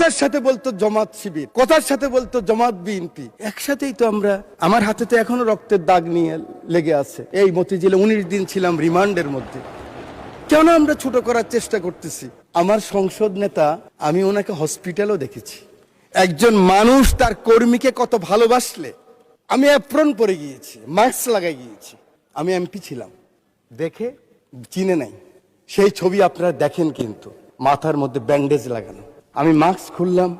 কথার সাথে বলতো জামাত শিবির, কথার সাথে বলতো জামাত বিএনপি, একসাথেই তো আমরা। আমার হাতে তো এখনো রক্তের দাগ নিয়ে লেগে আছে। এই মতিঝিলে 19 দিন ছিলাম রিমান্ডের মধ্যে। কেন আমরা ছোট করার চেষ্টা করতেছি? আমার সংসদ নেতা, আমি ওনাকে হসপিটালও দেখেছি। একজন মানুষ তার কর্মীকে কত ভালোবাসলে, আমি অ্যাপ্রন পরে গিয়েছি, মাস্ক লাগাই গিয়েছি। আমি এমপি ছিলাম, দেখে চিনে নাই। সেই ছবি আপনারা দেখেন, কিন্তু মাথার মধ্যে ব্যান্ডেজ লাগানো। আমি মাস্ক খুললাম,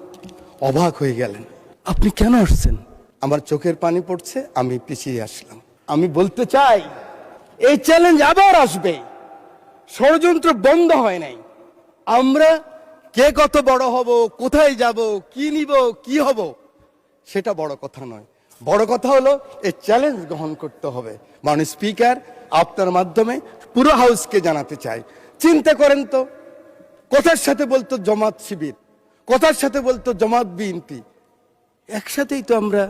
অবাক হয়ে গেলেন। আপনি কেন আসছেন? আমার চোখের পানি পড়ছে, আমি পিছিয়ে আসলাম। আমি বলতে চাই, এই চ্যালেঞ্জ আবার আসবে। ষড়যন্ত্র বন্ধ হয় নাই। আমরা কে কত বড় হব, কোথায় যাব, কি নিব, কি হব, সেটা বড় কথা নয়। বড় কথা হলো এই চ্যালেঞ্জ গ্রহণ করতে হবে। মাননীয় স্পিকার, আপনার মাধ্যমে পুরো হাউসকে জানাতে চাই, চিন্তা করেন তো, কথার সাথে বলতো জামাত শিবির, কথার সাথে বলতো জামাত বিএনপি, একসাথেই তো আমরা।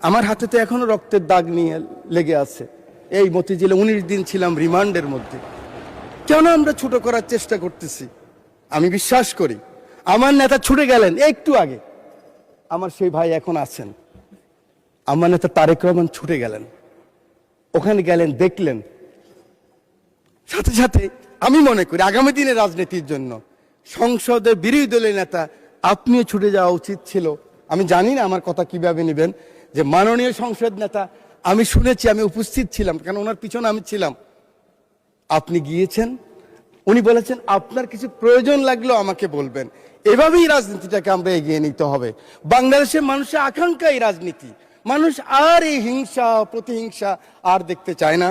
আমার হাতে তো এখনো রক্তের দাগ নিয়ে লেগে আছে। এই মতিঝিলে 19 দিন ছিলাম রিমান্ডের মধ্যে। কেন আমরা ছোট করার চেষ্টা করতেছি? আমি বিশ্বাস করি আমার নেতা ছুটে গেলেন একটু আগে, আমার সেই ভাই এখন আছেন, আমার নেতা তারেক রহমান ছুটে গেলেন, ওখানে গেলেন, দেখলেন। সাথে সাথে আমি মনে করি আগামী দিনে রাজনীতির জন্য সংসদের বিরোধী দলের নেতা আপনিও ছুটে যাওয়া উচিত ছিল। আমি জানি না আমার কথা কিভাবে নেবেন, যে মাননীয় সংসদ নেতা, আমি শুনেছি, আমি উপস্থিত ছিলাম, কারণ ওনার পিছনে আমি ছিলাম। আপনি গিয়েছেন, উনি বলেছেন আপনার কিছু প্রয়োজন লাগলেও আমাকে বলবেন। এভাবেই রাজনীতিটাকে আমরা এগিয়ে নিতে হবে। বাংলাদেশের মানুষের আকাঙ্ক্ষা এই রাজনীতি। মানুষ আর এই হিংসা প্রতিহিংসা আর দেখতে চায় না।